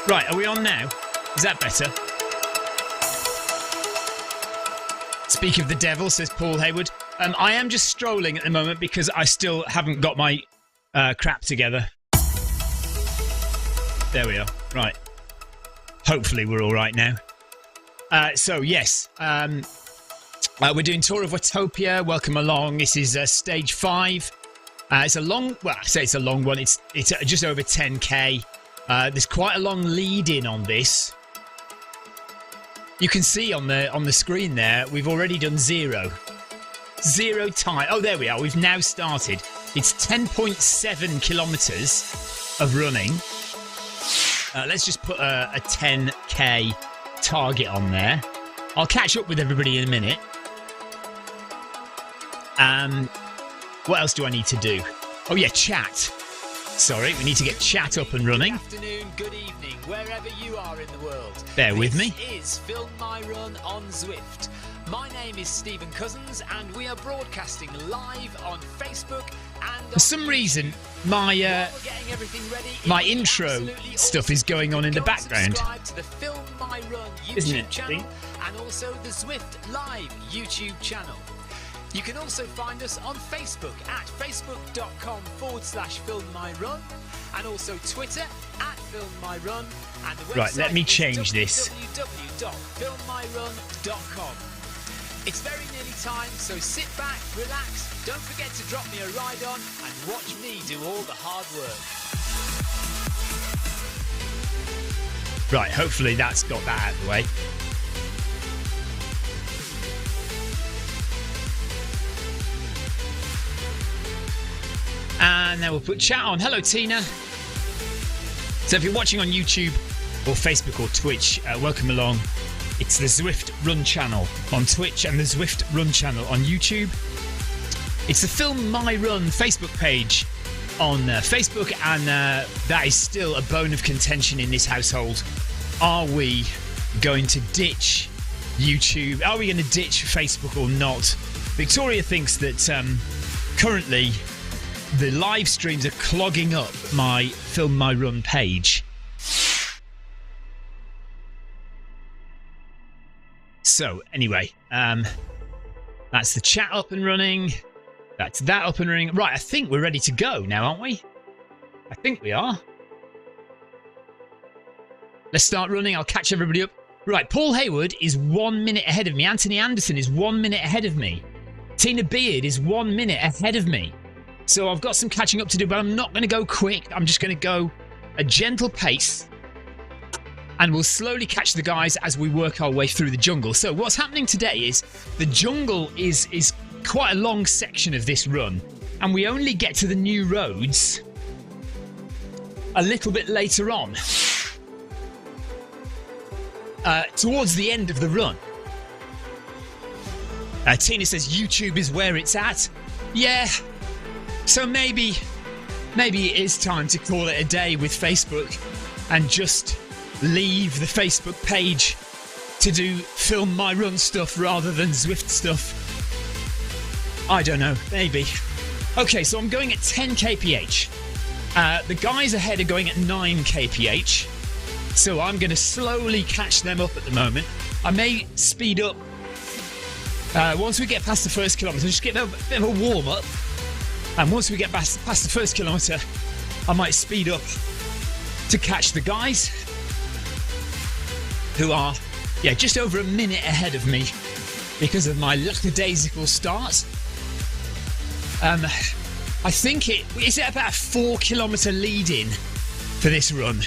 Right, are we on now? Is that better? Speak of the devil, says Paul Hayward. I am just strolling at the moment because I still haven't got my crap together. There we are. Right. Hopefully we're all right now. So, yes. We're doing Tour of Watopia. Welcome along. This is stage 5. It's a long... Well, I say it's a long one. It's just over 10k. There's quite a long lead-in on this. You can see on the screen there, we've already done 0 time. Oh, there we are. We've now started. It's 10.7 kilometers of running. Let's just put a 10k target on there. I'll catch up with everybody in a minute. What else do I need to do? Oh yeah, chat. Sorry, we need to get chat up and running. Good afternoon, good evening, wherever you are in the world. Bear with me. This is Film My Run on Zwift. My name is Stephen Cousins, and we are broadcasting live on Facebook and for some reason, my intro stuff is going on in the background. Subscribe to the Film My Run YouTube channel and also the Zwift Live YouTube channel. You can also find us on Facebook at facebook.com/FilmMyRun and also Twitter at FilmMyRun and the website right, let me change this. www.filmmyrun.com. It's very nearly time, so sit back, relax, don't forget to drop me a ride on and watch me do all the hard work. Right, hopefully that's got that out of the way. And now we'll put chat on. Hello, Tina. So if you're watching on YouTube or Facebook or Twitch, welcome along. It's the Zwift Run channel on Twitch and the Zwift Run channel on YouTube. It's the Film My Run Facebook page on Facebook, and that is still a bone of contention in this household. Are we going to ditch YouTube? Are we going to ditch Facebook or not? Victoria thinks that currently the live streams are clogging up my Film My Run page. So, anyway, that's the chat up and running. That's that up and running. Right, I think we're ready to go now, aren't we? I think we are. Let's start running. I'll catch everybody up. Right, Paul Hayward is 1 minute ahead of me. Anthony Anderson is 1 minute ahead of me. Tina Beard is 1 minute ahead of me. So I've got some catching up to do, but I'm not going to go quick. I'm just going to go a gentle pace. And we'll slowly catch the guys as we work our way through the jungle. So what's happening today is the jungle is quite a long section of this run. And we only get to the new roads a little bit later on. Towards the end of the run. Tina says YouTube is where it's at. Yeah. So maybe it is time to call it a day with Facebook and just leave the Facebook page to do Film My Run stuff rather than Zwift stuff. I don't know, maybe. Okay, so I'm going at 10 kph. The guys ahead are going at 9 kph. So I'm going to slowly catch them up at the moment. I may speed up once we get past the first kilometre, just get a bit of a warm up. And once we get past the first kilometre, I might speed up to catch the guys who are, just over a minute ahead of me because of my lackadaisical start. I think is it about a 4 kilometre lead in for this run.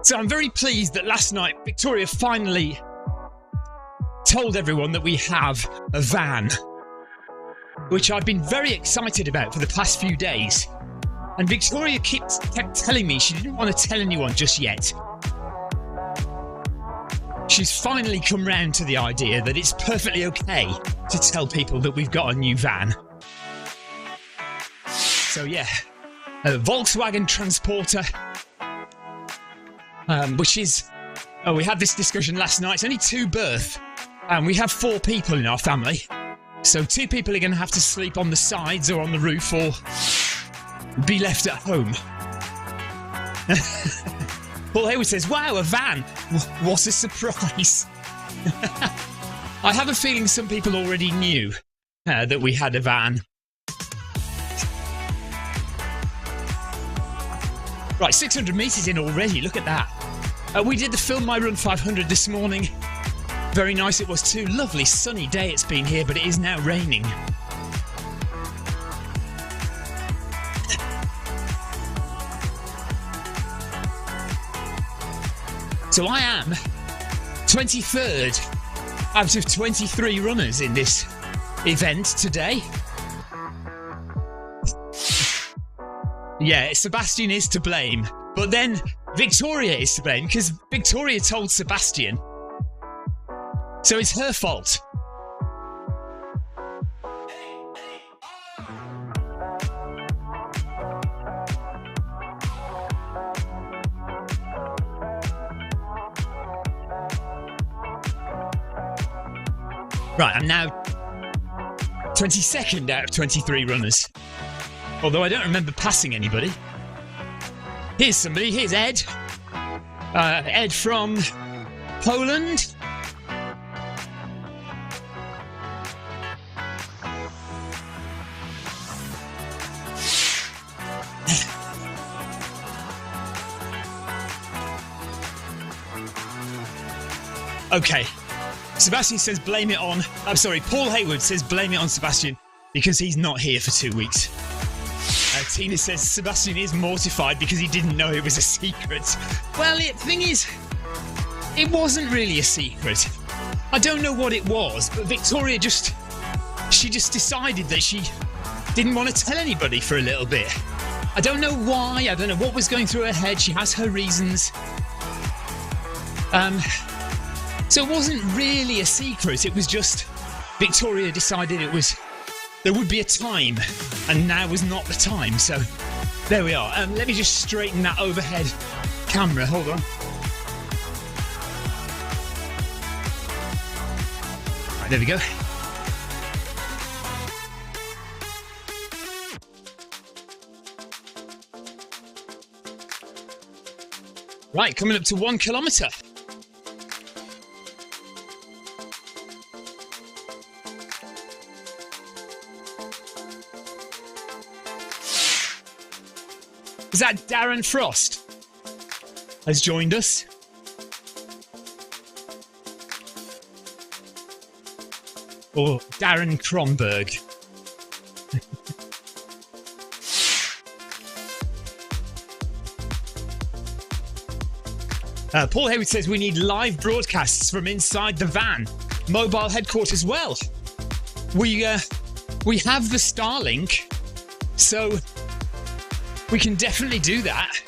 So I'm very pleased that last night Victoria finally told everyone that we have a van, which I've been very excited about for the past few days. And Victoria kept telling me she didn't want to tell anyone just yet. She's finally come round to the idea that it's perfectly okay to tell people that we've got a new van. So yeah, a Volkswagen Transporter, which is, we had this discussion last night. It's only 2 berth, and we have 4 people in our family. So 2 people are going to have to sleep on the sides or on the roof or be left at home. Paul Hayward says, wow, a van. What a surprise. I have a feeling some people already knew that we had a van. Right, 600 metres in already, look at that. We did the Film My Run 500 this morning. Very nice it was too. Lovely sunny day it's been here, but it is now raining. So I am 23rd out of 23 runners in this event today. Yeah, Sebastian is to blame, but then Victoria is to blame because Victoria told Sebastian, so it's her fault. Right, I'm now 22nd out of 23 runners. Although I don't remember passing anybody. Here's somebody. Here's Ed. Ed from Poland. Okay. Sebastian says blame it on... I'm sorry, Paul Hayward says blame it on Sebastian because he's not here for 2 weeks. Tina says Sebastian is mortified because he didn't know it was a secret. Well, the thing is, it wasn't really a secret. I don't know what it was, but Victoria just decided that she didn't want to tell anybody for a little bit. I don't know why, I don't know what was going through her head. She has her reasons. So it wasn't really a secret. It was just Victoria decided there would be a time, and now was not the time. So there we are. Let me just straighten that overhead camera. Hold on. Right, there we go. Right, coming up to 1 kilometre. Is that Darren Frost has joined us? Or Darren Kronberg? Paul Hayward says we need live broadcasts from inside the van. Mobile headquarters. Well, we have the Starlink, so we can definitely do that.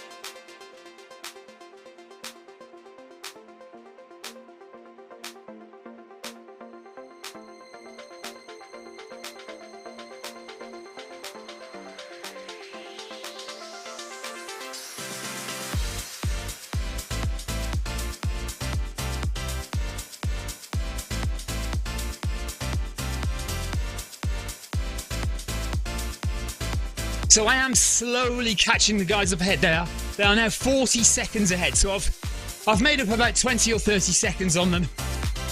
So I am slowly catching the guys up ahead. They are now 40 seconds ahead. So I've made up about 20 or 30 seconds on them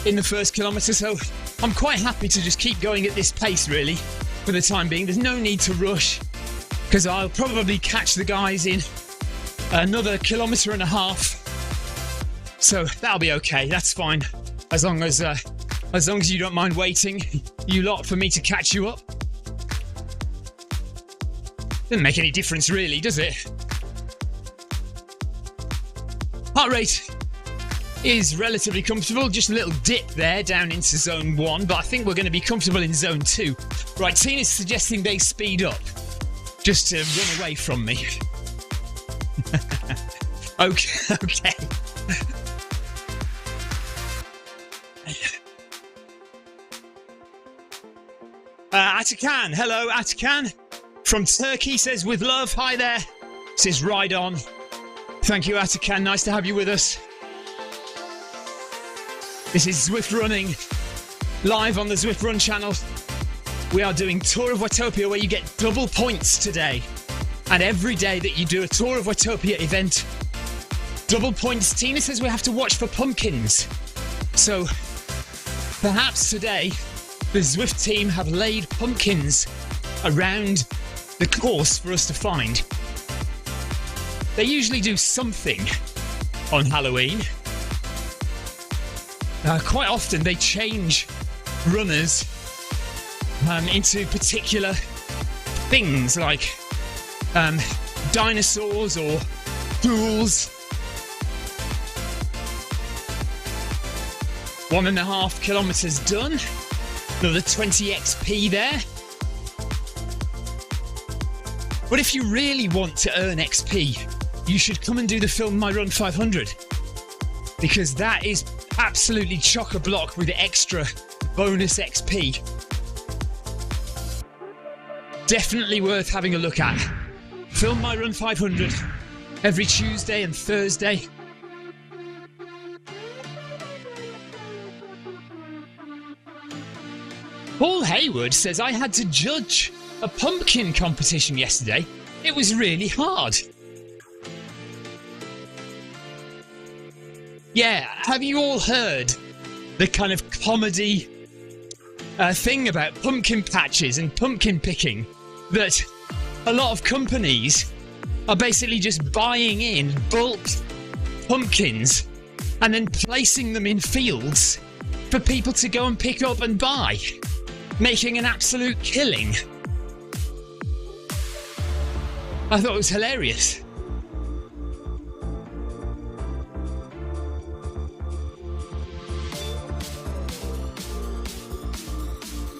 in the first kilometre. So I'm quite happy to just keep going at this pace, really, for the time being. There's no need to rush because I'll probably catch the guys in another 1.5 kilometres. So that'll be okay. That's fine. As long as you don't mind waiting, you lot, for me to catch you up. Doesn't make any difference really, does it? Heart rate is relatively comfortable. Just a little dip there down into zone 1, but I think we're going to be comfortable in zone 2. Right, Tina's suggesting they speed up just to run away from me. Okay. Atakan, hello Atakan. From Turkey says, with love, hi there. Says, ride on. Thank you, Atakan. Nice to have you with us. This is Zwift Running, live on the Zwift Run channel. We are doing Tour of Watopia, where you get double points today. And every day that you do a Tour of Watopia event, double points. Tina says we have to watch for pumpkins. So perhaps today the Zwift team have laid pumpkins around the course for us to find. They usually do something on Halloween. Quite often they change runners into particular things like dinosaurs or ghouls. 1.5 kilometers done. Another 20 XP there. But if you really want to earn XP, you should come and do the Film My Run 500, because that is absolutely chock-a-block with extra bonus XP. Definitely worth having a look at. Film My Run 500 every Tuesday and Thursday. Paul Hayward says, I had to judge a pumpkin competition yesterday. It was really hard. Yeah, have you all heard the kind of comedy thing about pumpkin patches and pumpkin picking? That a lot of companies are basically just buying in bulk pumpkins and then placing them in fields for people to go and pick up and buy, making an absolute killing. I thought it was hilarious.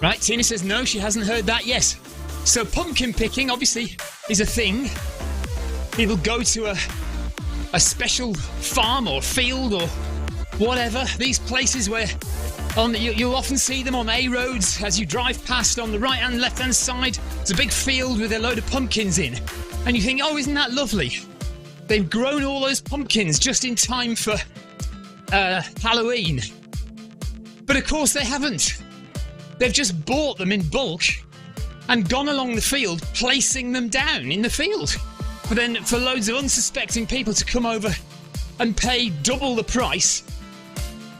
Right, Tina says no, she hasn't heard that. Yes. So pumpkin picking obviously is a thing. People go to a special farm or field or whatever. These places where you'll often see them on A roads as you drive past on the right and left hand side. It's a big field with a load of pumpkins in. And you think, oh, isn't that lovely? They've grown all those pumpkins just in time for Halloween. But of course they haven't. They've just bought them in bulk and gone along the field, placing them down in the field. But then for loads of unsuspecting people to come over and pay double the price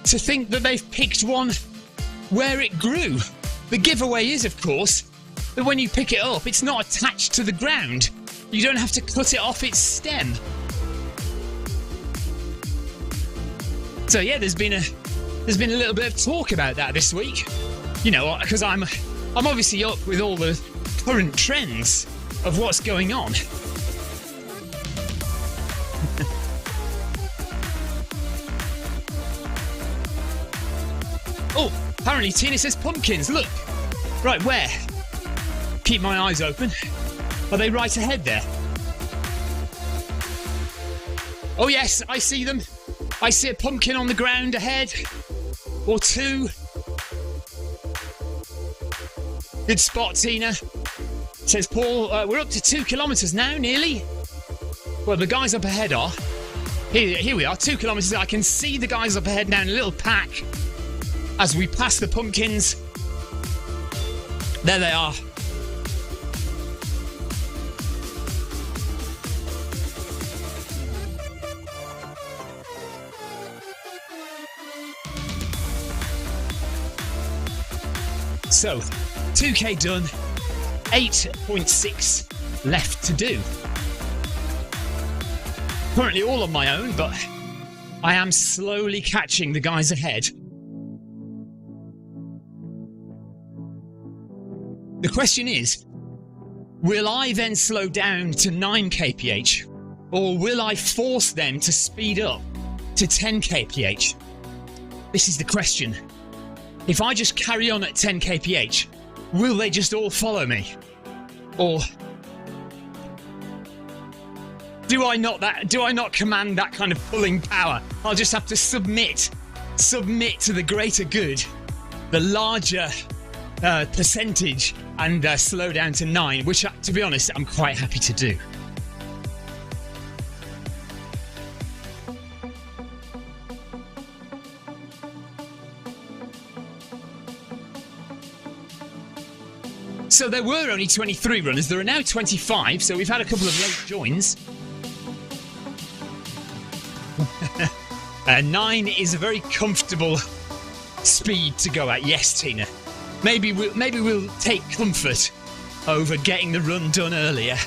to think that they've picked one where it grew. The giveaway is, of course, that when you pick it up, it's not attached to the ground. You don't have to cut it off its stem. So yeah, there's been a little bit of talk about that this week. You know, because I'm obviously up with all the current trends of what's going on. Oh, apparently Tina says pumpkins. Look. Right, where? Keep my eyes open. Are they right ahead there? Oh yes, I see them. I see a pumpkin on the ground ahead. Or two. Good spot, Tina. Says Paul, we're up to 2 kilometres now, nearly. Well, the guys up ahead are. Here we are, 2 kilometres. I can see the guys up ahead now in a little pack as we pass the pumpkins. There they are. So, 2k done, 8.6 left to do. Currently all on my own, but I am slowly catching the guys ahead. The question is, will I then slow down to 9 kph, or will I force them to speed up to 10 kph? This is the question. If I just carry on at 10 kph, will they just all follow me? Or do I not command that kind of pulling power? I'll just have to submit to the greater good, the larger percentage and slow down to 9, which, to be honest, I'm quite happy to do. So there were only 23 runners. There are now 25, so we've had a couple of late joins. 9 is a very comfortable speed to go at. Yes, Tina. Maybe we'll take comfort over getting the run done earlier.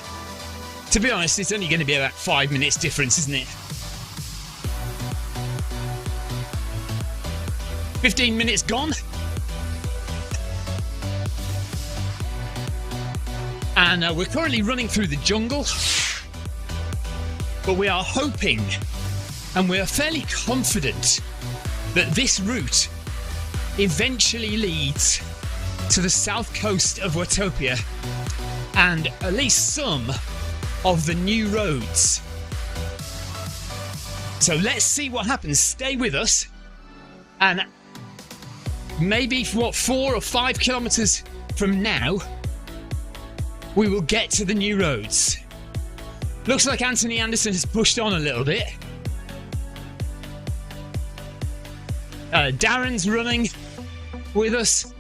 To be honest, it's only going to be about 5 minutes difference, isn't it? 15 minutes gone. And we're currently running through the jungle. But we are hoping, and we are fairly confident, that this route eventually leads to the south coast of Watopia and at least some of the new roads. So let's see what happens. Stay with us, and maybe 4 or 5 kilometers from now we will get to the new roads. Looks like Anthony Anderson has pushed on a little bit. Darren's running with us.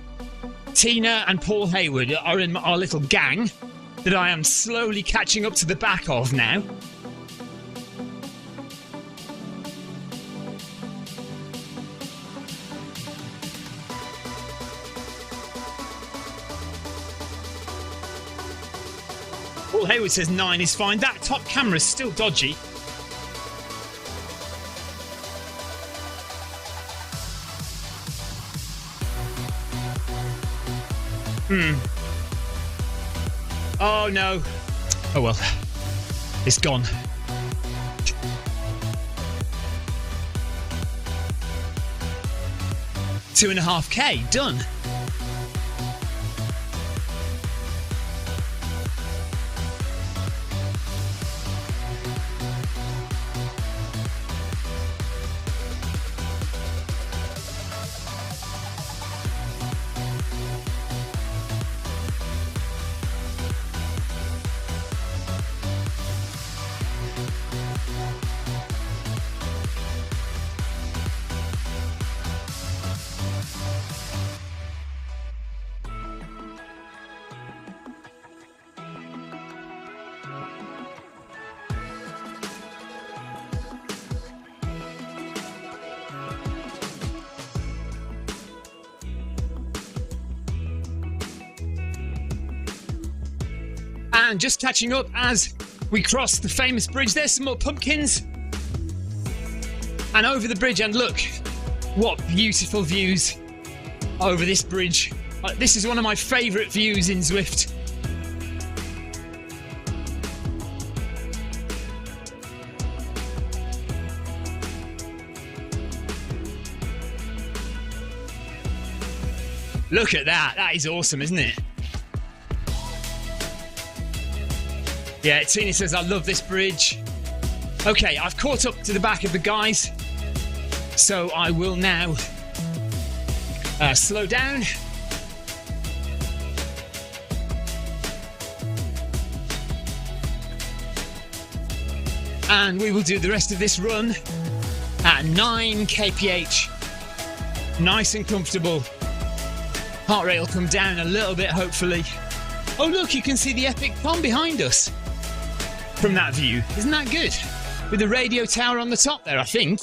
Tina and Paul Hayward are in our little gang that I am slowly catching up to the back of now. Paul Hayward says 9 is fine. That top camera is still dodgy. Oh no. Oh well. It's gone. Two and a half K done. And just catching up as we cross the famous bridge. There's some more pumpkins. And over the bridge, and look, what beautiful views over this bridge. This is one of my favourite views in Zwift. Look at that. That is awesome, isn't it? Yeah, Tina says, I love this bridge. Okay, I've caught up to the back of the guys. So I will now slow down. And we will do the rest of this run at 9 kph. Nice and comfortable. Heart rate will come down a little bit, hopefully. Oh, look, you can see the epic pond behind us from that view. Isn't that good? With the radio tower on the top there, I think.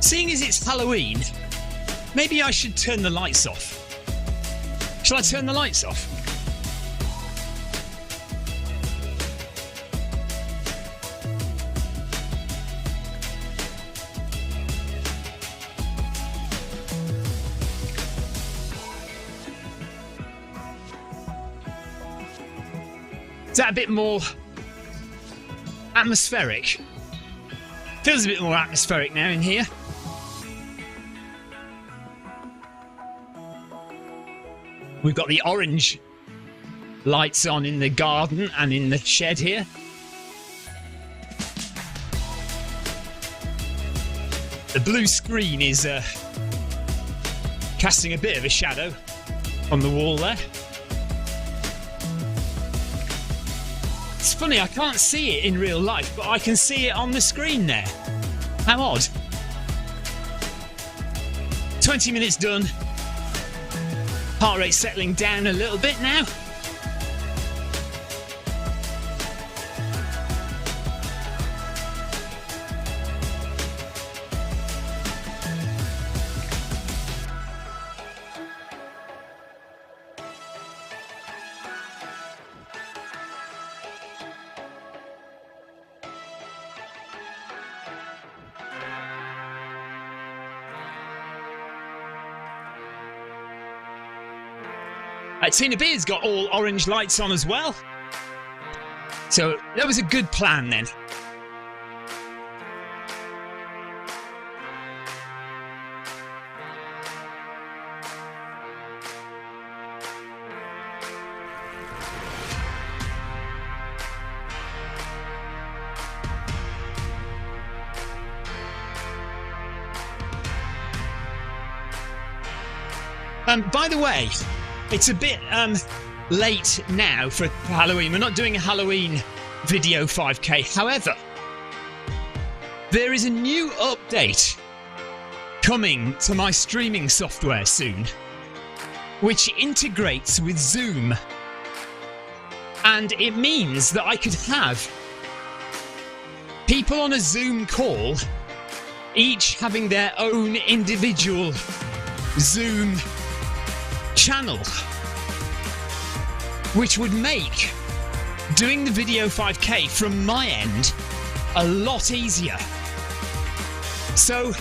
Seeing as it's Halloween, maybe I should turn the lights off. Shall I turn the lights off? that a bit more atmospheric? Feels a bit more atmospheric now in here. We've got the orange lights on in the garden and in the shed here. The blue screen is casting a bit of a shadow on the wall there. It's funny, I can't see it in real life, but I can see it on the screen there. How odd. 20 minutes done. Heart rate settling down a little bit now. Tina Beard's got all orange lights on as well. So that was a good plan then. By the way, it's a bit late now for Halloween. We're not doing a Halloween video 5K. However, there is a new update coming to my streaming software soon, which integrates with Zoom. And it means that I could have people on a Zoom call, each having their own individual Zoom channel, which would make doing the video 5K from my end a lot easier. So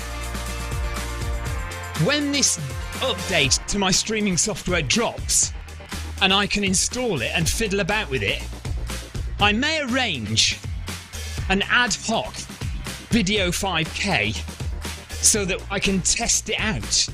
when this update to my streaming software drops and I can install it and fiddle about with it, I may arrange an ad hoc video 5K so that I can test it out.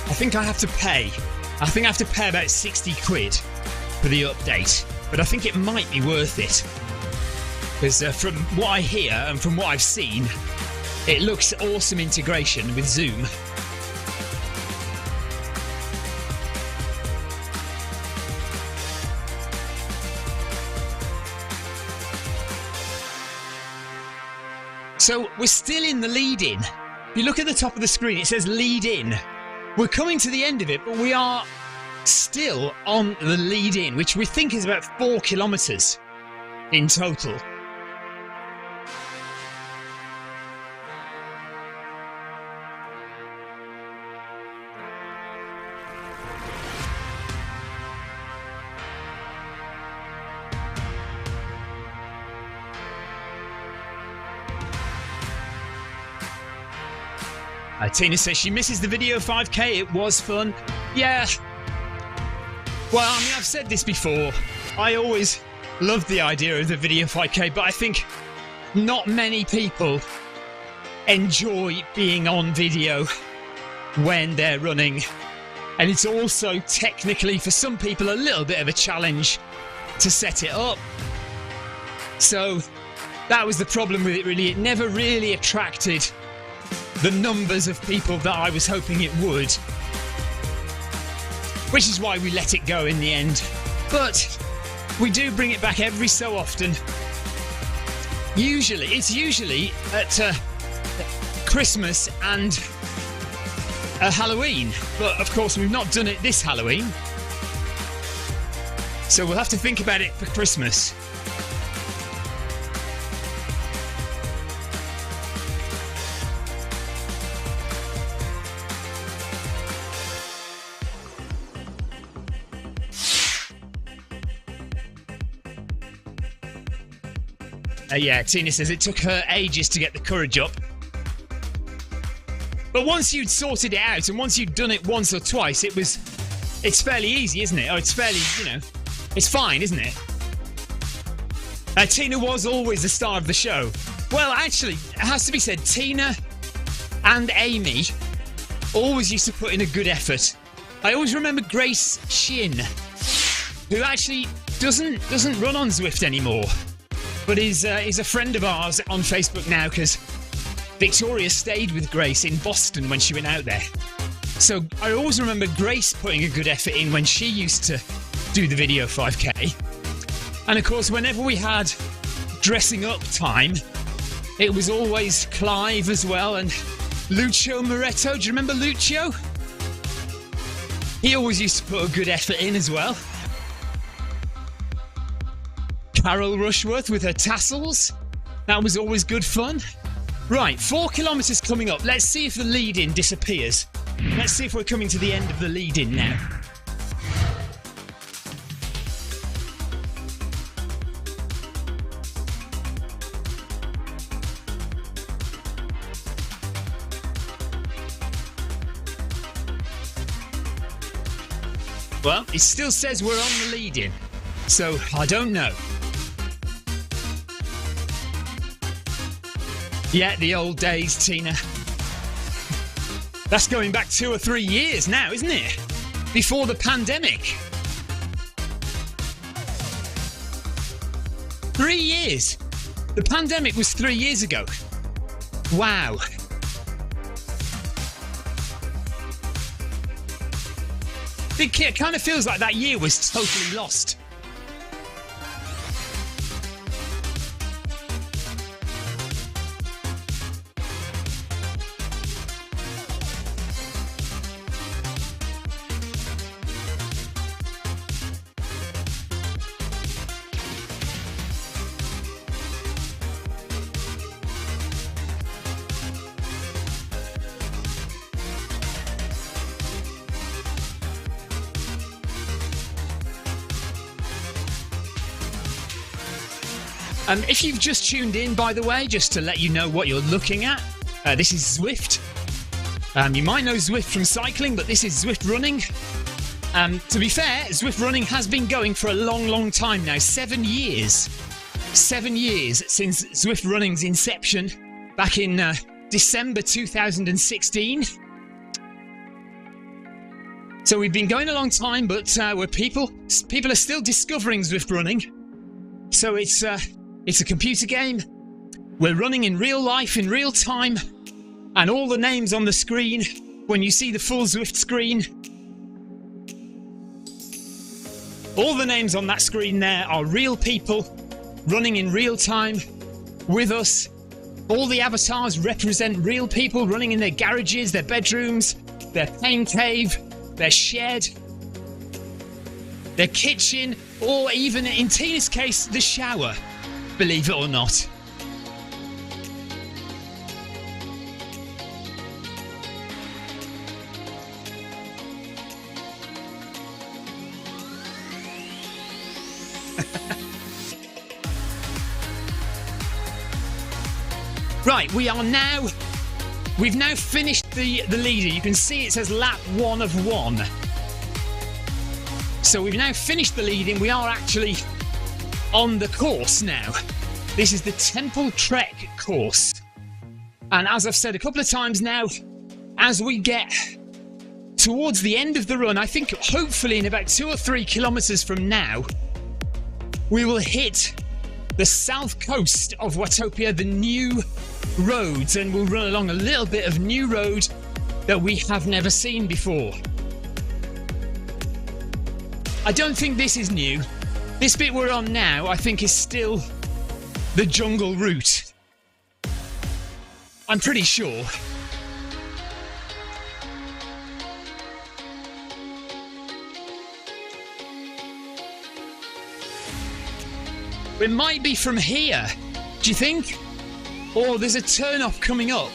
I think I have to pay about 60 quid for the update, but I think it might be worth it, because from what I hear and from what I've seen, it looks awesome integration with Zoom. So we're still in the lead-in. If you look at the top of the screen, it says lead-in. We're coming to the end of it, but we are still on the lead-in, which we think is about 4 kilometres in total. Tina says she misses the video 5K. It was fun. Yeah. Well, I mean, I've said this before. I always loved the idea of the video 5K, but I think not many people enjoy being on video when they're running. And it's also technically, for some people, a little bit of a challenge to set it up. So that was the problem with it, really. It never really attracted the numbers of people that I was hoping it would, which is why we let it go in the end. But we do bring it back every so often. It's usually at Christmas and Halloween, but of course we've not done it this Halloween, so we'll have to think about it for Christmas. Yeah, Tina says it took her ages to get the courage up. But once you'd sorted it out and once you'd done it once or twice, it's fairly easy, isn't it? Or it's fairly, it's fine, isn't it? Tina was always the star of the show. Well, actually, it has to be said, Tina and Amy always used to put in a good effort. I always remember Grace Shin, who actually doesn't run on Zwift anymore, but is a friend of ours on Facebook now because Victoria stayed with Grace in Boston when she went out there. So I always remember Grace putting a good effort in when she used to do the video 5K. And of course, whenever we had dressing up time, it was always Clive as well and Lucio Moretto. Do you remember Lucio? He always used to put a good effort in as well. Carol Rushworth with her tassels. That was always good fun. Right, 4 kilometres coming up. Let's see if the lead-in disappears. Let's see if we're coming to the end of the lead-in now. Well, it still says we're on the lead-in, so I don't know. Yeah, the old days, Tina. That's going back 2 or 3 years now, isn't it? Before the pandemic. 3 years. The pandemic was 3 years ago. Wow. It kind of feels like that year was totally lost. If you've just tuned in, by the way, just to let you know what you're looking at, this is Zwift. You might know Zwift from cycling, but this is Zwift Running. To be fair, Zwift Running has been going for a long, long time now. 7 years. 7 years since Zwift Running's inception back in December 2016. So we've been going a long time, but people are still discovering Zwift Running. So it's a computer game. We're running in real life, in real time, and all the names on the screen, when you see the full Zwift screen, all the names on that screen there are real people running in real time with us. All the avatars represent real people running in their garages, their bedrooms, their pain cave, their shed, their kitchen, or even, in Tina's case, the shower. Believe it or not. Right, we've now finished the leader. You can see it says lap 1 of 1. So we've now finished the lead-in. We are actually on the course now. This is the Temple Trek course. And as I've said a couple of times now, as we get towards the end of the run, I think hopefully in about 2 or 3 kilometres from now, we will hit the south coast of Watopia, the new roads, and we'll run along a little bit of new road that we have never seen before. I don't think this is new. This bit we're on now, I think, is still the jungle route. I'm pretty sure. It might be from here, do you think? Or there's a turn-off coming up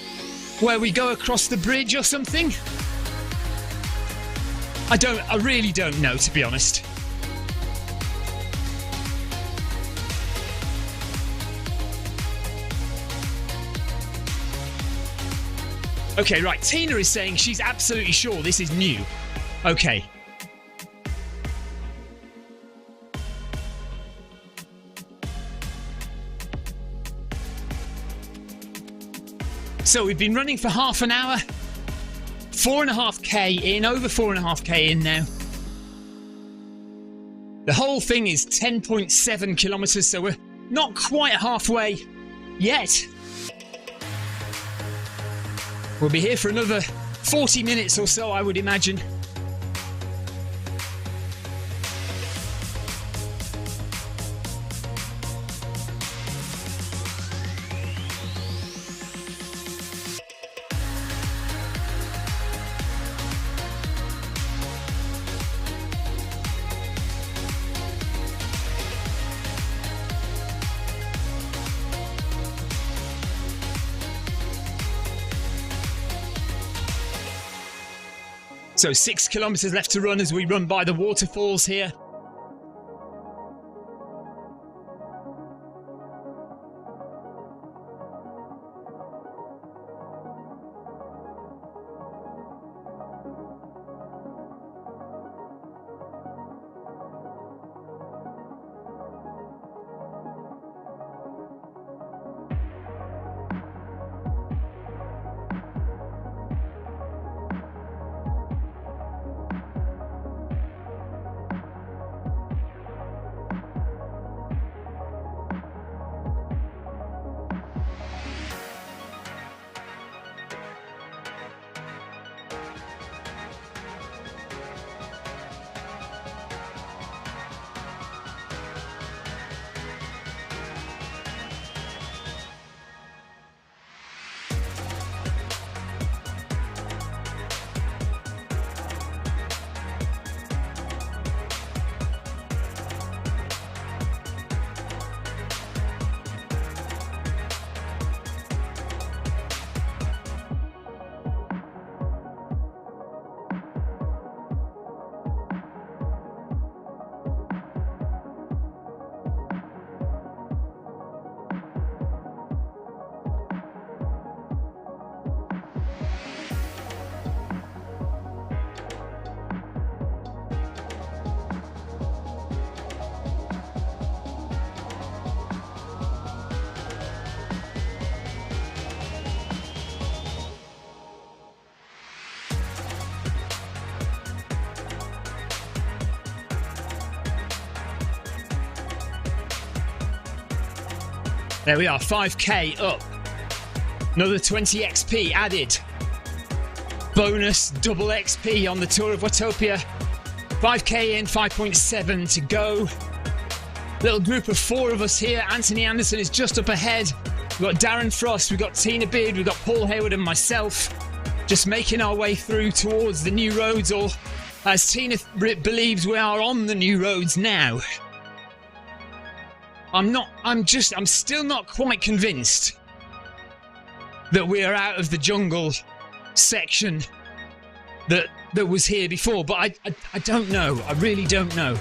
where we go across the bridge or something? I really don't know, to be honest. Okay, right. Tina is saying she's absolutely sure this is new. Okay. So we've been running for half an hour. 4.5k in, over 4.5k in now. The whole thing is 10.7 kilometers, so we're not quite halfway yet. We'll be here for another 40 minutes or so, I would imagine. So 6 kilometers left to run as we run by the waterfalls here. There we are, 5k up. Another 20 XP added. Bonus double XP on the Tour of Watopia. 5k in, 5.7 to go. Little group of 4 of us here. Anthony Anderson is just up ahead. We've got Darren Frost, we've got Tina Beard, we've got Paul Hayward and myself. Just making our way through towards the new roads, or as Tina believes we are on the new roads now. I'm still not quite convinced that we are out of the jungle section that was here before, but I don't know. I really don't know.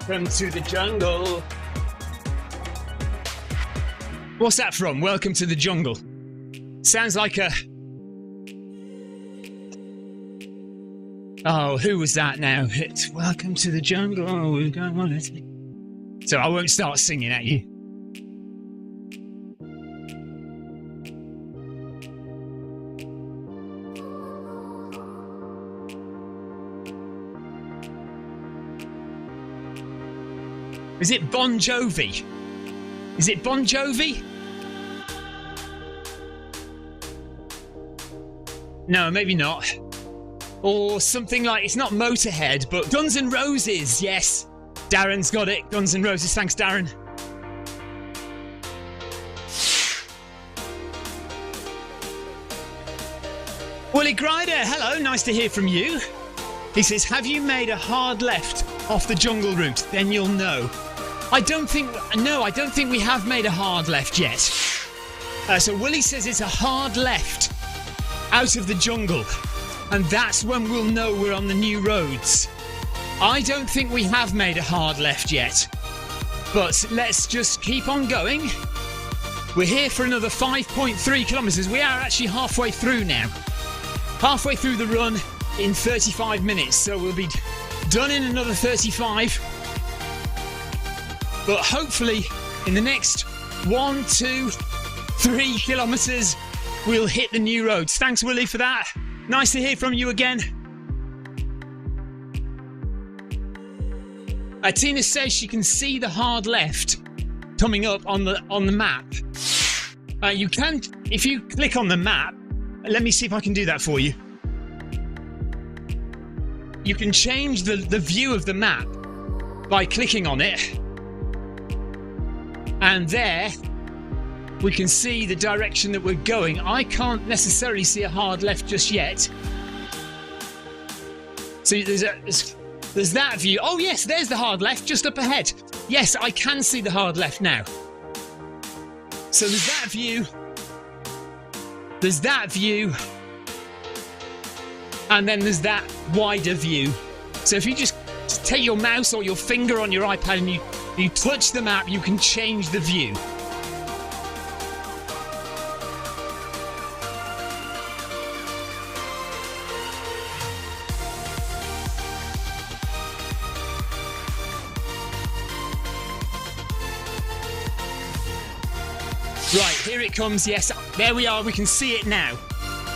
Welcome to the jungle. What's that from? Welcome to the jungle. Sounds like a... Oh, who was that now? It's welcome to the jungle. Oh, we're going on it. So I won't start singing at you. Is it Bon Jovi? Is it Bon Jovi? No, maybe not. Or something like, it's not Motorhead, but Guns N' Roses, yes. Darren's got it, Guns N' Roses, thanks Darren. Willie Grider, hello, nice to hear from you. He says, have you made a hard left off the jungle route? Then you'll know. I don't think we have made a hard left yet. So Willie says it's a hard left out of the jungle. And that's when we'll know we're on the new roads. I don't think we have made a hard left yet. But let's just keep on going. We're here for another 5.3 kilometres. We are actually halfway through now. Halfway through the run in 35 minutes. So we'll be done in another 35. But hopefully in the next 1, 2, 3 kilometres, we'll hit the new roads. Thanks, Willie, for that. Nice to hear from you again. Tina says she can see the hard left coming up on the map. You can, if you click on the map, let me see if I can do that for you. You can change the view of the map by clicking on it. And there we can see the direction that we're going. I can't necessarily see a hard left just yet. So there's that view. Oh yes, there's the hard left just up ahead. Yes, I can see the hard left now. So there's that view. There's that view. And then there's that wider view. So if you just take your mouse or your finger on your iPad and you touch the map, you can change the view. Right, here it comes. Yes, there we are. We can see it now.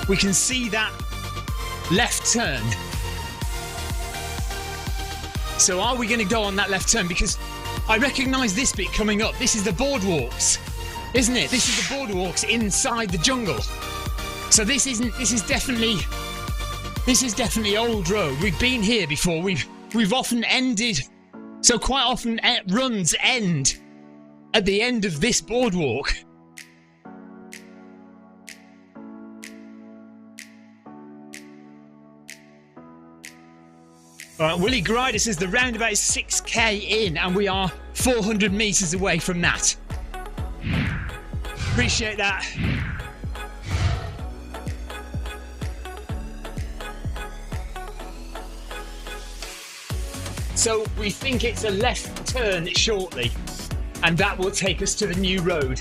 We can see that left turn. So are we going to go on that left turn? Because I recognise this bit coming up. This is the boardwalks, isn't it? This is the boardwalks inside the jungle. So this is definitely old road. We've been here before. We've often ended. So quite often runs end at the end of this boardwalk. Willie Grider says the roundabout is 6k in and we are 400 metres away from that. Appreciate that. So we think it's a left turn shortly and that will take us to the new road.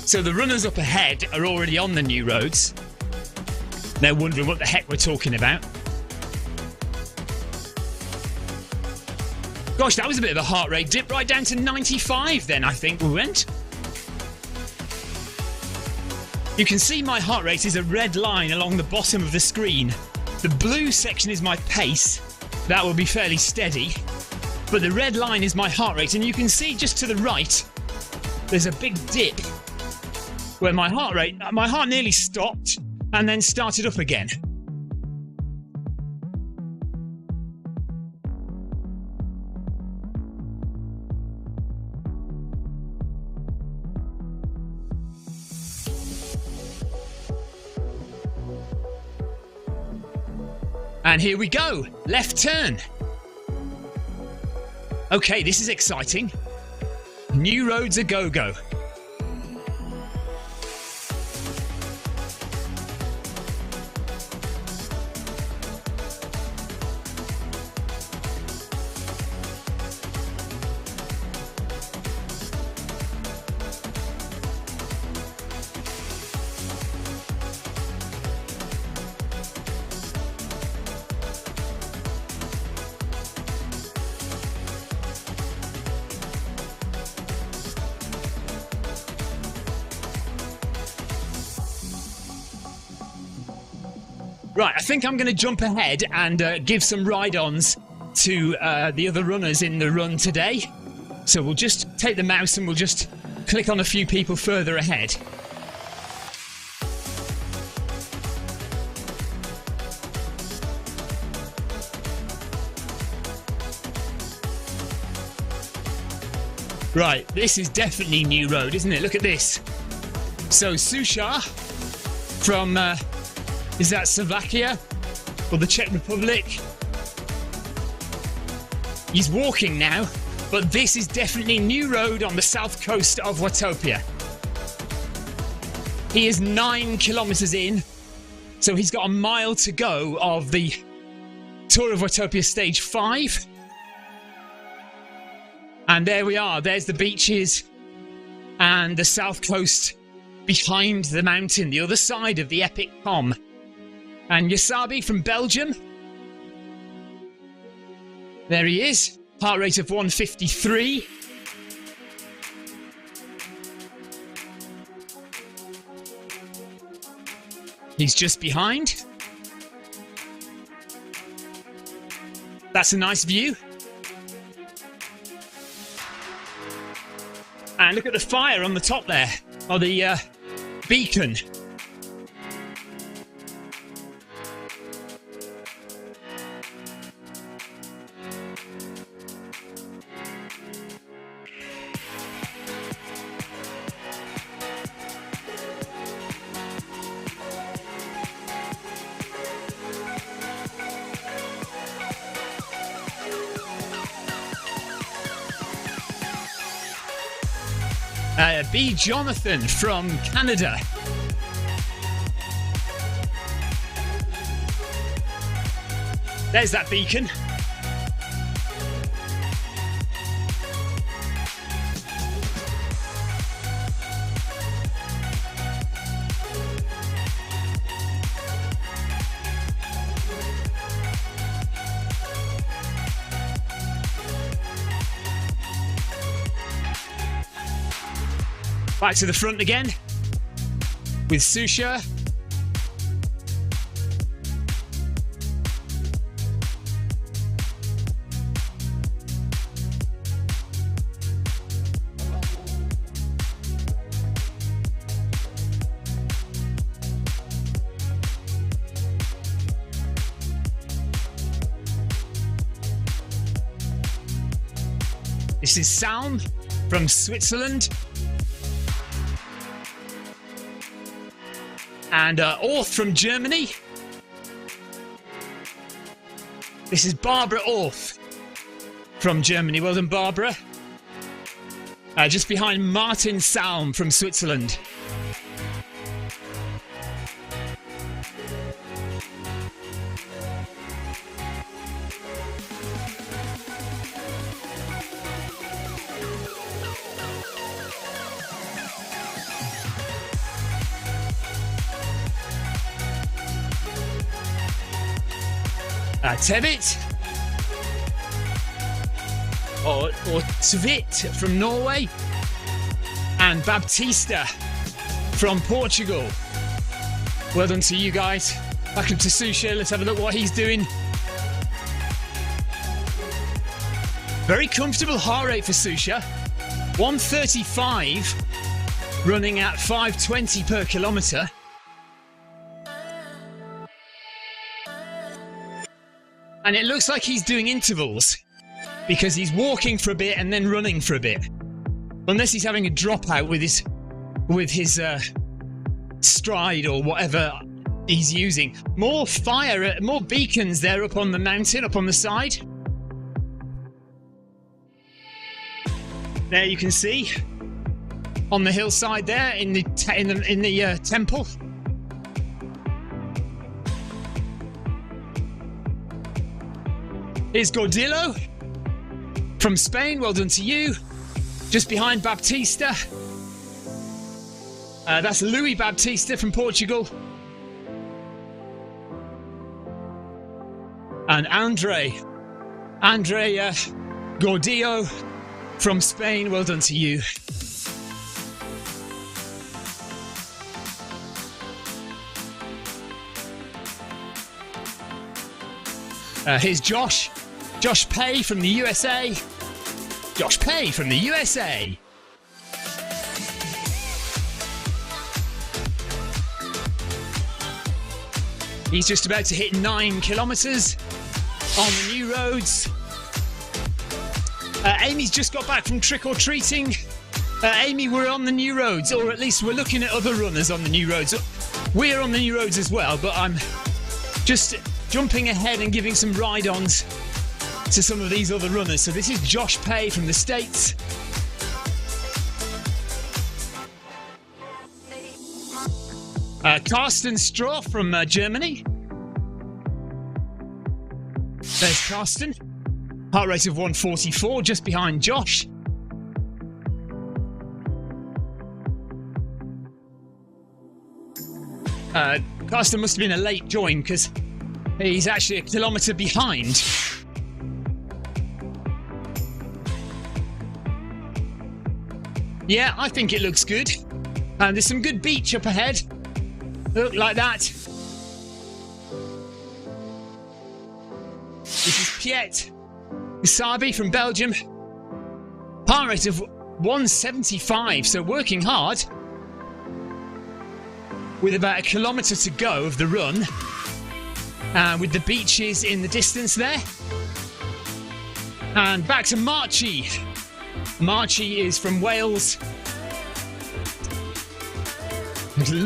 So the runners up ahead are already on the new roads. They're wondering what the heck we're talking about. Gosh, that was a bit of a heart rate dip, right down to 95 then, I think we went. You can see my heart rate is a red line along the bottom of the screen. The blue section is my pace. That will be fairly steady. But the red line is my heart rate, and you can see just to the right, there's a big dip where my heart nearly stopped and then started up again. And here we go, left turn. Okay, this is exciting. New roads a go-go. Right, I think I'm going to jump ahead and give some ride-ons to the other runners in the run today. So we'll just take the mouse and we'll just click on a few people further ahead. Right, this is definitely new road, isn't it? Look at this. So Susha from, is that Slovakia or the Czech Republic? He's walking now, but this is definitely new road on the south coast of Watopia. He is 9 kilometers in, so he's got a mile to go of the Tour of Watopia Stage 5. And there we are. There's the beaches and the south coast behind the mountain, the other side of the epic Pom. And Yasabi from Belgium. There he is. Heart rate of 153. He's just behind. That's a nice view. And look at the fire on the top there, or the beacon. B. Jonathan from Canada. There's that beacon. Back to the front again with Susha. This is Salm from Switzerland. And Orth from Germany. This is Barbara Orth from Germany. Well done, Barbara. Just behind Martin Salm from Switzerland. Tevit or Tvit from Norway, and Baptista from Portugal. Well done to you guys. Back up to Susha. Let's have a look what he's doing. Very comfortable heart rate for Susha. 135, running at 520 per kilometre. And it looks like he's doing intervals because he's walking for a bit and then running for a bit. Unless he's having a dropout with his stride or whatever he's using. More fire, more beacons there up on the mountain, up on the side. There you can see on the hillside there in the temple. Here's Gordillo from Spain. Well done to you. Just behind Baptista. That's Luis Baptista from Portugal. And Andre Gordillo from Spain. Well done to you. Here's Josh Pay from the USA. Josh Pay from the USA. He's just about to hit 9 kilometers on the new roads. Amy's just got back from trick-or-treating. Amy, we're on the new roads, or at least we're looking at other runners on the new roads. We're on the new roads as well, but I'm just jumping ahead and giving some ride-ons to some of these other runners. So this is Josh Pay from the States. Carsten Straw from Germany. There's Carsten. Heart rate of 144, just behind Josh. Carsten must have been a late join because he's actually a kilometre behind. Yeah, I think it looks good. And there's some good beach up ahead. Look like that. This is Piet Isabi from Belgium. Heart rate of 175, so working hard. With about a kilometre to go of the run. With the beaches in the distance there. And back to Marchie. Marchie is from Wales.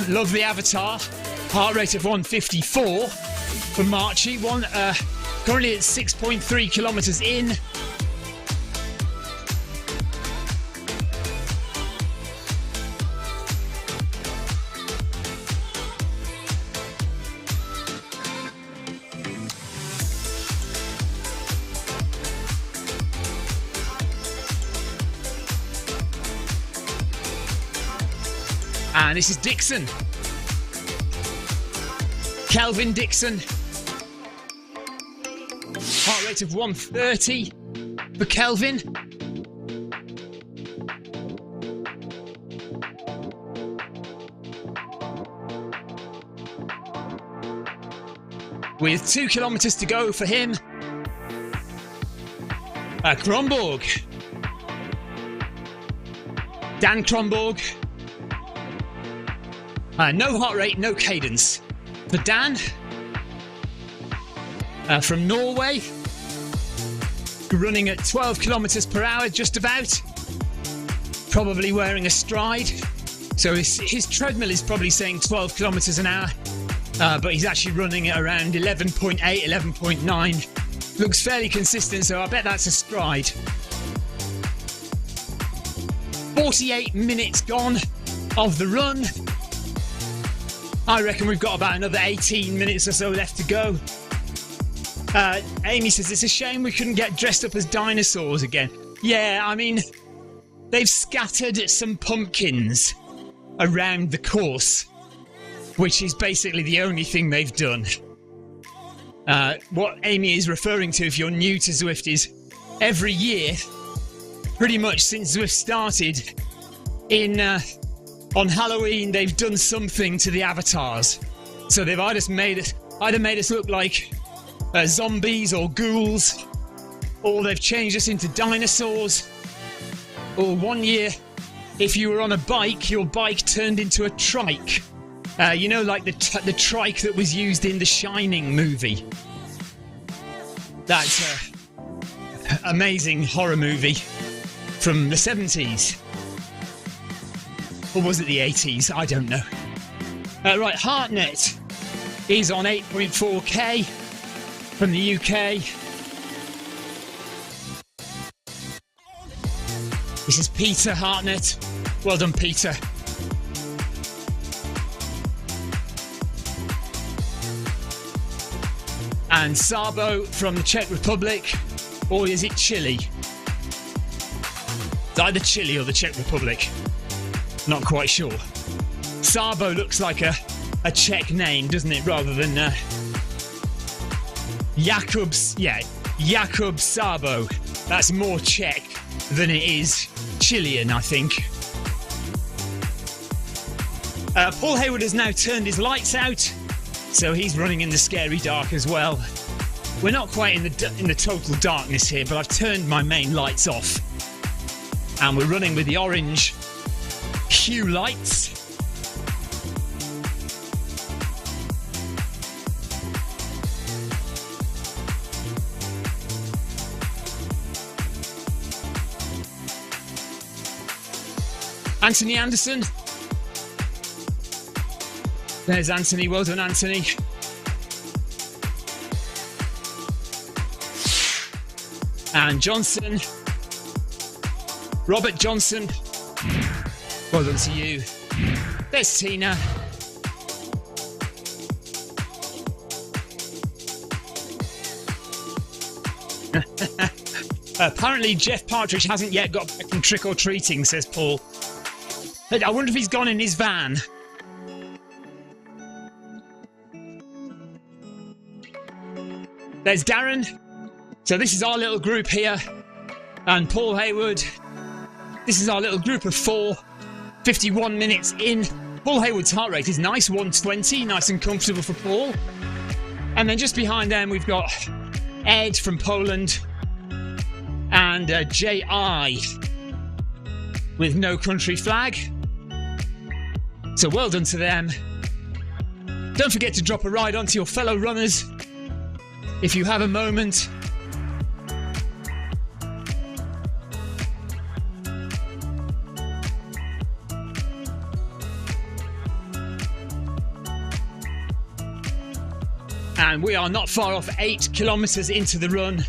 Lovely avatar. Heart rate of 154 for Marchie. Currently at 6.3 kilometres in. And this is Dixon. Kelvin Dixon. Heart rate of 130 for Kelvin. With 2 kilometres to go for him. Kronborg. Dan Kronborg. No heart rate, no cadence. For Dan, from Norway, running at 12 kilometres per hour, just about. Probably wearing a stride. So his treadmill is probably saying 12 kilometres an hour, but he's actually running at around 11.8, 11.9. Looks fairly consistent, so I bet that's a stride. 48 minutes gone of the run. I reckon we've got about another 18 minutes or so left to go. Amy says it's a shame we couldn't get dressed up as dinosaurs again. Yeah, I mean, they've scattered some pumpkins around the course, which is basically the only thing they've done. What Amy is referring to, if you're new to Zwift, is every year, pretty much since Zwift started, on Halloween, they've done something to the avatars. So they've either made us look like zombies or ghouls, or they've changed us into dinosaurs. Or one year, if you were on a bike, your bike turned into a trike. You know, like the trike that was used in the Shining movie. That's an amazing horror movie from the 70s. Or was it the 80s? I don't know. Right, Hartnett is on 8.4k from the UK. This is Peter Hartnett. Well done, Peter. And Sabo from the Czech Republic. Or is it Chile? It's either Chile or the Czech Republic. Not quite sure. Sabo looks like a Czech name, doesn't it? Rather than Jakub Sabo. That's more Czech than it is Chilean, I think. Paul Hayward has now turned his lights out, so he's running in the scary dark as well. We're not quite in the total darkness here, but I've turned my main lights off, and we're running with the orange hue lights. Anthony Anderson. There's Anthony. Well done, Anthony. And Johnson. Robert Johnson. Well done to you. There's Tina. Apparently Jeff Partridge hasn't yet got back from trick-or-treating, says Paul. I wonder if he's gone in his van. There's Darren. So this is our little group here. And Paul Hayward. This is our little group of 4. 51 minutes in. Paul Hayward's heart rate is nice, 120. Nice and comfortable for Paul. And then just behind them we've got Ed from Poland. And J.I. with no country flag. So well done to them. Don't forget to drop a ride onto your fellow runners if you have a moment. And we are not far off 8 kilometres into the run.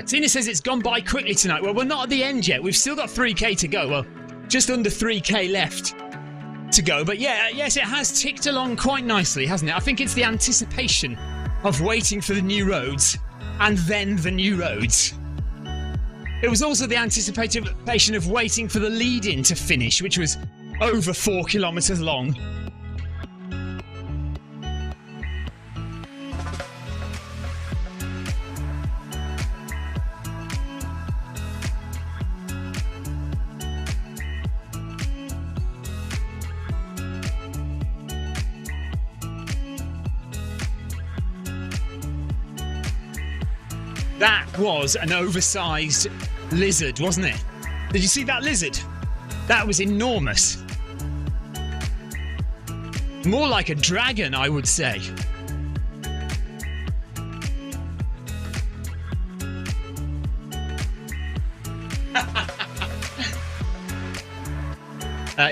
Tina says it's gone by quickly tonight. Well, we're not at the end yet. We've still got 3k to go. Well, just under 3k left to go. But yeah, yes, it has ticked along quite nicely, hasn't it? I think it's the anticipation of waiting for the new roads and then the new roads. It was also the anticipation of waiting for the lead-in to finish, which was over 4 kilometres long. That was an oversized lizard, wasn't it? Did you see that lizard? That was enormous. More like a dragon, I would say.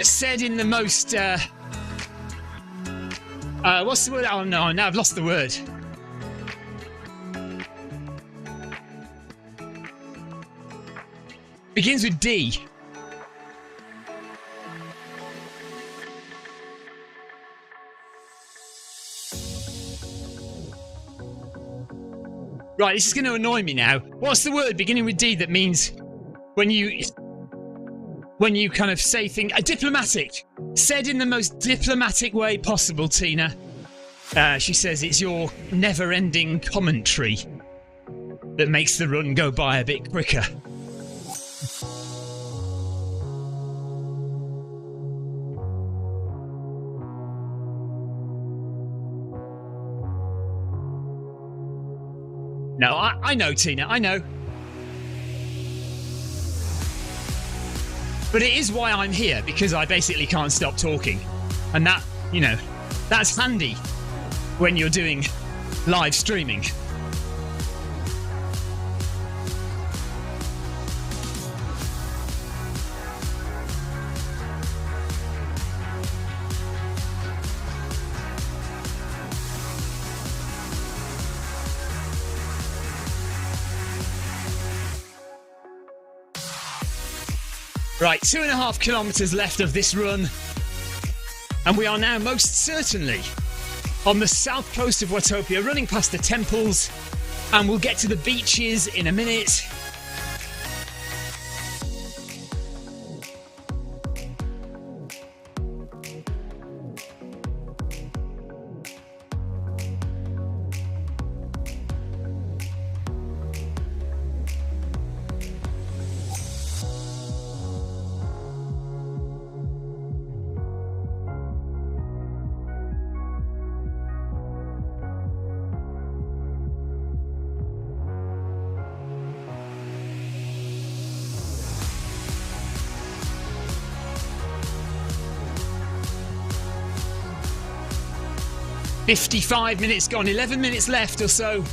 Said in the most... what's the word? Oh no, now I've lost the word. Begins with D. Right, this is going to annoy me now. What's the word beginning with D that means when you kind of say things... diplomatic. Said in the most diplomatic way possible, Tina. She says it's your never-ending commentary that makes the run go by a bit quicker. No, I know, Tina, I know. But it is why I'm here, because I basically can't stop talking. And that, you know, that's handy when you're doing live streaming. Right, 2.5 kilometres left of this run, and we are now most certainly on the south coast of Watopia, running past the temples, and we'll get to the beaches in a minute. 55 minutes gone, 11 minutes left or so.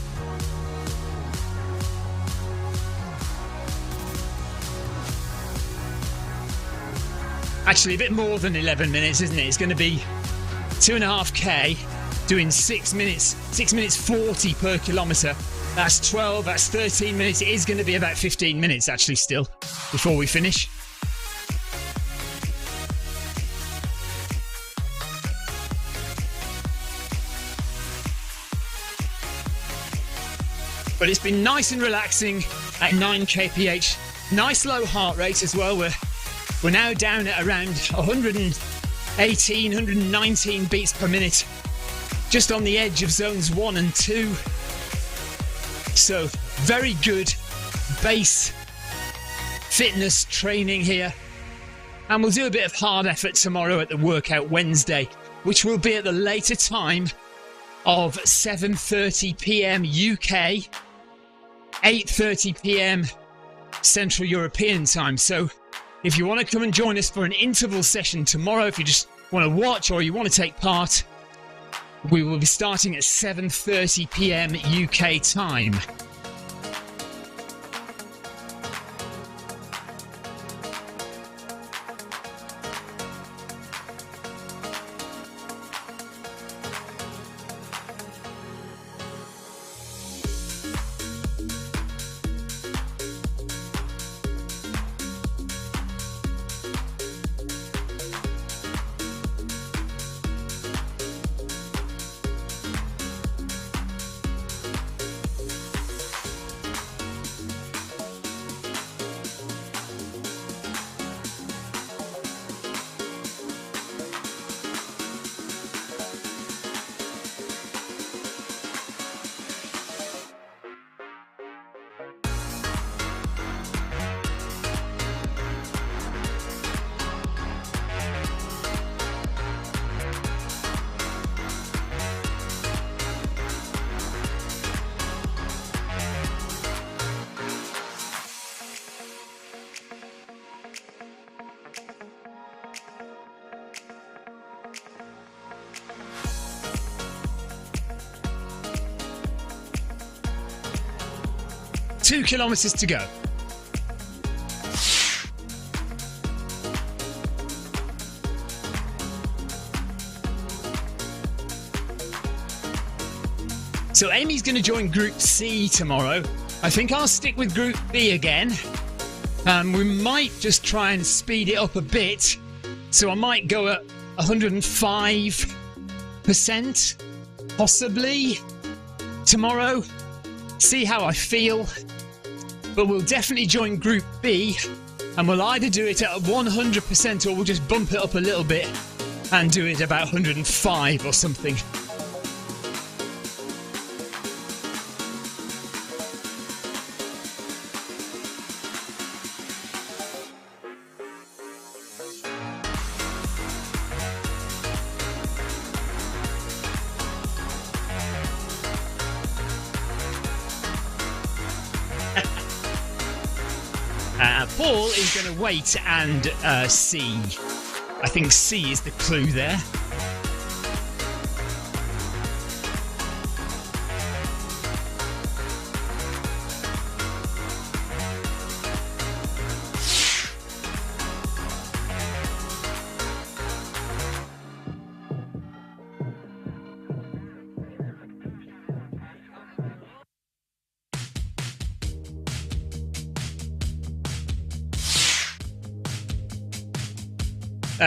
Actually, a bit more than 11 minutes, isn't it? It's going to be 2.5k, doing 6 minutes 40 per kilometre. That's 12, that's 13 minutes. It is going to be about 15 minutes, actually, still, before we finish. But it's been nice and relaxing at 9 kph. Nice low heart rate as well. We're now down at around 118, 119 beats per minute, just on the edge of zones 1 and 2. So very good base fitness training here. And we'll do a bit of hard effort tomorrow at the Workout Wednesday, which will be at the later time of 7:30 p.m. UK, 8:30 p.m. Central European time. So if you want to come and join us for an interval session tomorrow, if you just want to watch or you want to take part, we will be starting at 7:30 p.m. UK time. Two kilometres to go. So Amy's going to join Group C tomorrow. I think I'll stick with Group B again. We might just try and speed it up a bit. So I might go at 105%, possibly, tomorrow. See how I feel. But we'll definitely join Group B, and we'll either do it at 100% or we'll just bump it up a little bit and do it about 105 or something. Paul is going to wait and see. I think C is the clue there.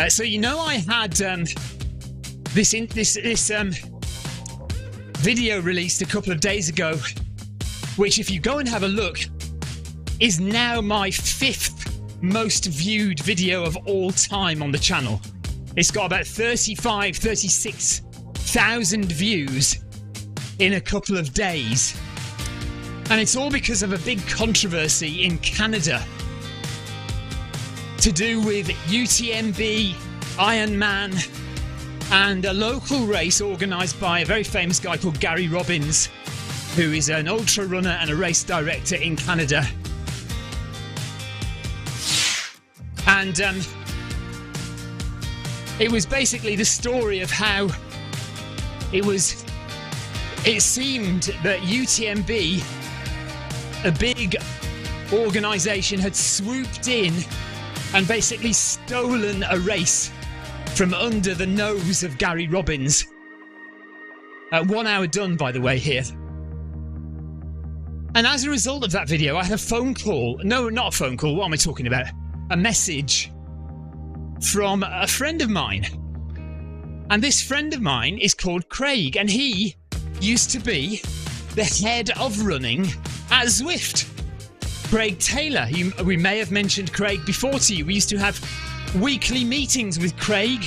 So you know I had this video released a couple of days ago, which if you go and have a look, is now my 5th most viewed video of all time on the channel. It's got about 36,000 views in a couple of days. And it's all because of a big controversy in Canada to do with UTMB, Ironman, and a local race organised by a very famous guy called Gary Robbins, who is an ultra runner and a race director in Canada. And it was basically the story of how it seemed that UTMB, a big organisation, had swooped in and basically stolen a race from under the nose of Gary Robbins. 1 hour done, by the way, here. And as a result of that video, I had a phone call. No, not a phone call. What am I talking about? A message from a friend of mine. And this friend of mine is called Craig, and he used to be the head of running at Zwift. Craig Taylor. We may have mentioned Craig before to you. We used to have weekly meetings with Craig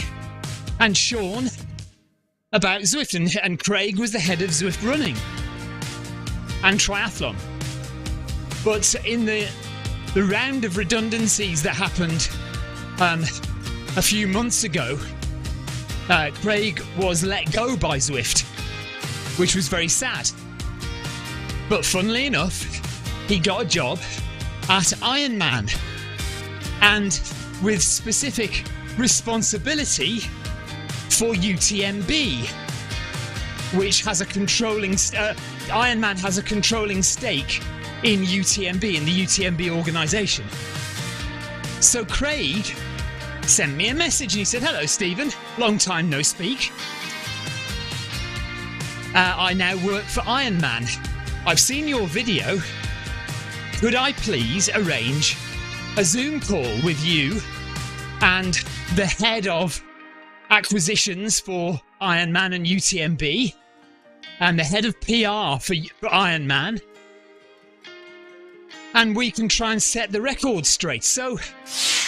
and Sean about Zwift, and Craig was the head of Zwift Running and triathlon. But in the round of redundancies that happened a few months ago, Craig was let go by Zwift, which was very sad. But funnily enough, he got a job at Ironman, and with specific responsibility for UTMB, which has a controlling Ironman has a controlling stake in UTMB, in the UTMB organisation. So Craig sent me a message and he said, "Hello Stephen, long time no speak. I now work for Ironman. I've seen your video. Could I please arrange a Zoom call with you and the head of acquisitions for Ironman and UTMB and the head of PR for Ironman, and we can try and set the record straight." So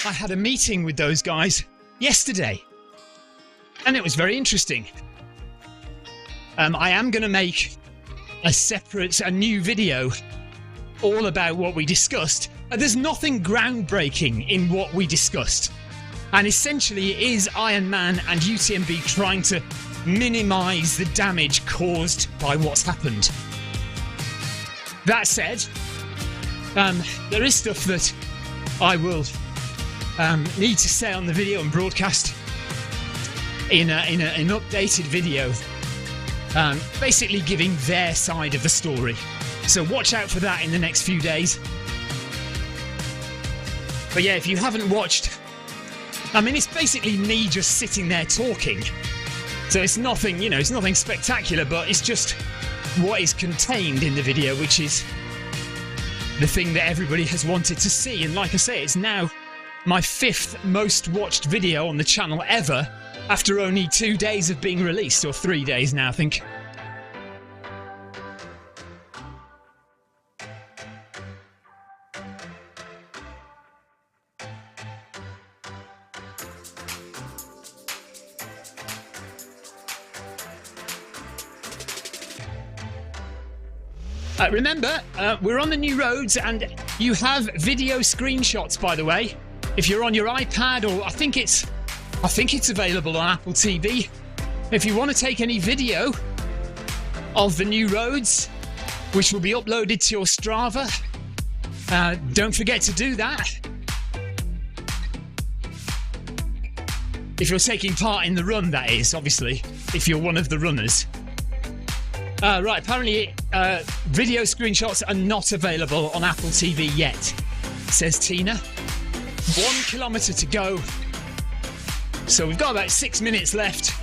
I had a meeting with those guys yesterday, and it was very interesting. I am going to make a new video all about what we discussed. There's nothing groundbreaking in what we discussed, and essentially it is Ironman and UTMB trying to minimise the damage caused by what's happened. That said, there is stuff that I will need to say on the video and broadcast in an updated video, basically giving their side of the story. So watch out for that in the next few days. But yeah, if you haven't watched, I mean, it's basically me just sitting there talking. So it's nothing, it's nothing spectacular, but it's just what is contained in the video, which is the thing that everybody has wanted to see. And like I say, it's now my 5th most watched video on the channel ever, after only 2 days of being released, or 3 days now, I think. Remember, we're on the new roads, and you have video screenshots, by the way. If you're on your iPad, or I think it's available on Apple TV. If you want to take any video of the new roads, which will be uploaded to your Strava, don't forget to do that. If you're taking part in the run, that is, obviously, if you're one of the runners. Right, apparently video screenshots are not available on Apple TV yet, says Tina. 1 kilometre to go. So we've got about 6 minutes left.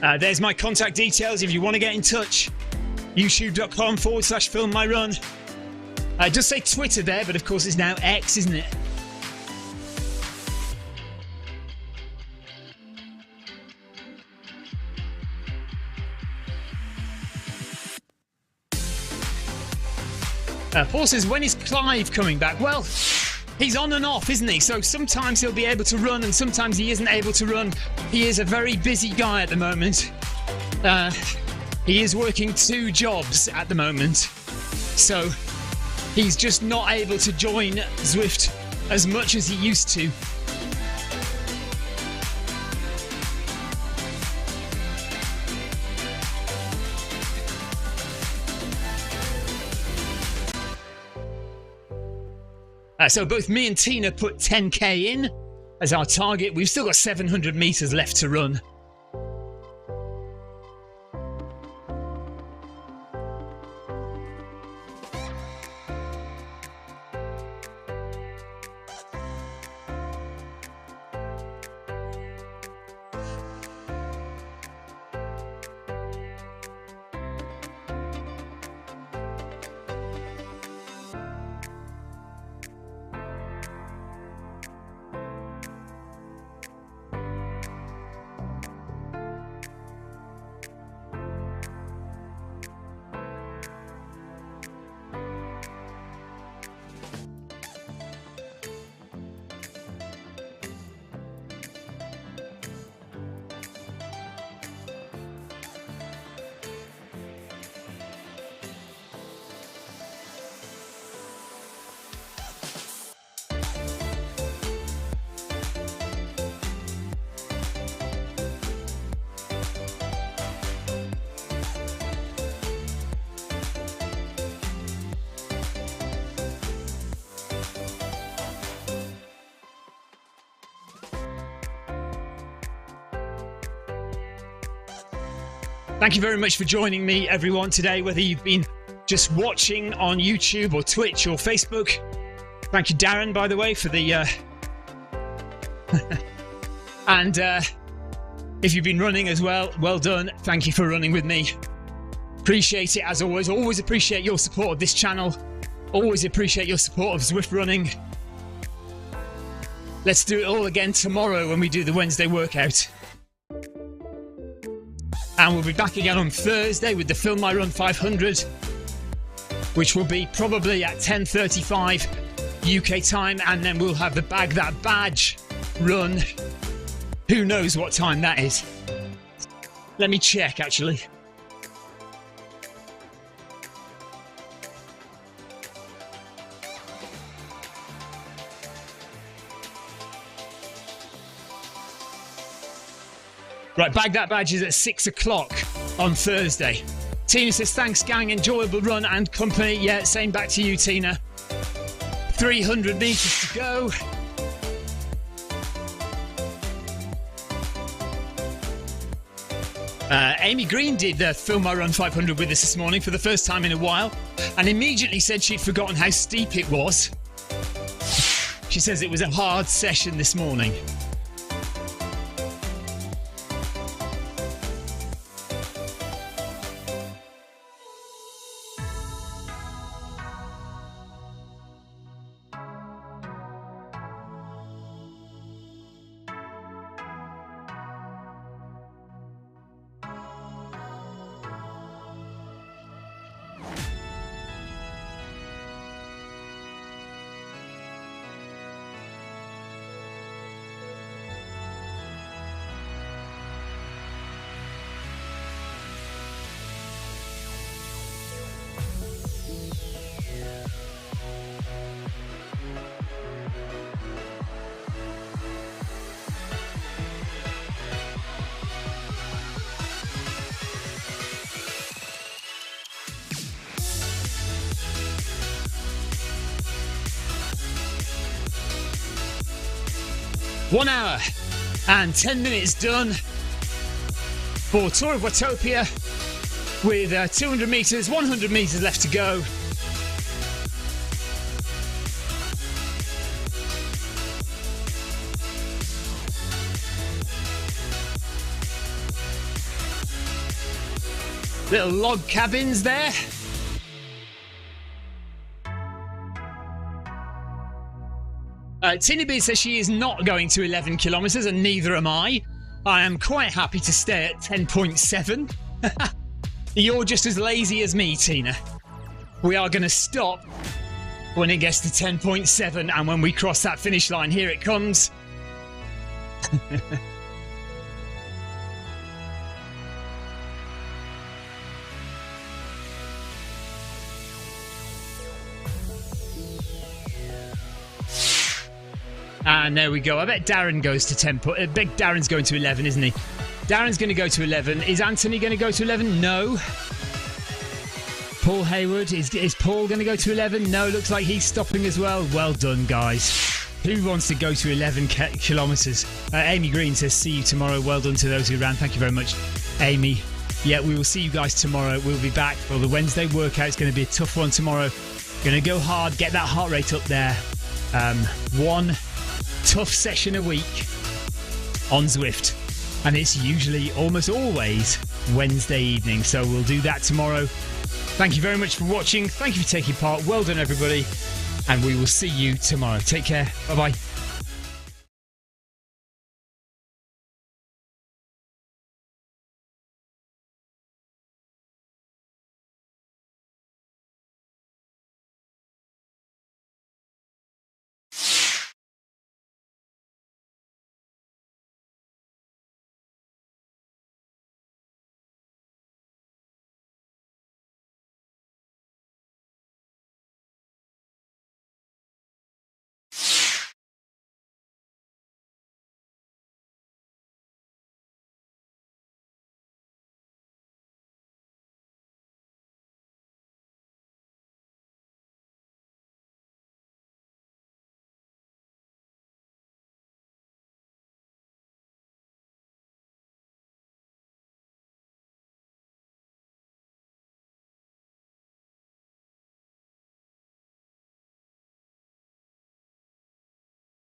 There's my contact details if you want to get in touch. youtube.com/filmmyrun. It does say Twitter there, but of course it's now X, isn't it? Paul says, when is Clive coming back? Well, he's on and off, isn't he? So sometimes he'll be able to run and sometimes he isn't able to run. He is a very busy guy at the moment. He is working 2 jobs at the moment. So he's just not able to join Zwift as much as he used to. So both me and Tina put 10k in as our target. We've still got 700 meters left to run. Thank you very much for joining me, everyone, today, whether you've been just watching on YouTube or Twitch or Facebook. Thank you, Darren, by the way, for the... and if you've been running as well, well done. Thank you for running with me. Appreciate it, as always. Always appreciate your support of this channel. Always appreciate your support of Zwift Running. Let's do it all again tomorrow when we do the Wednesday workout. And we'll be back again on Thursday with the Film My Run 500, which will be probably at 10:35 UK time, and then we'll have the Bag That Badge run. Who knows what time that is? Let me check, actually. Right, Bag That Badge is at 6 o'clock on Thursday. Tina says, thanks, gang. Enjoyable run and company. Yeah, same back to you, Tina. 300 meters to go. Amy Green did the Film My Run 500 with us this morning for the first time in a while and immediately said she'd forgotten how steep it was. She says it was a hard session this morning. One hour and 10 minutes done for Tour of Watopia with 200 meters, 100 meters left to go. Little log cabins there. Tinny B says she is not going to 11 kilometres, and neither am I. I am quite happy to stay at 10.7. You're just as lazy as me, Tina. We are going to stop when it gets to 10.7, and when we cross that finish line, here it comes. And there we go. I bet Darren goes to 10. I bet Darren's going to 11, isn't he? Darren's going to go to 11. Is Anthony going to go to 11? No. Paul Hayward, is Paul going to go to 11? No, looks like he's stopping as well. Well done, guys. Who wants to go to 11 kilometres? Amy Green says, see you tomorrow. Well done to those who ran. Thank you very much, Amy. Yeah, we will see you guys tomorrow. We'll be back for the Wednesday workout. It's going to be a tough one tomorrow. Going to go hard, get that heart rate up there. One tough session a week on Zwift. And it's usually, almost always, Wednesday evening. So we'll do that tomorrow. Thank you very much for watching. Thank you for taking part. Well done, everybody. And we will see you tomorrow. Take care. Bye-bye.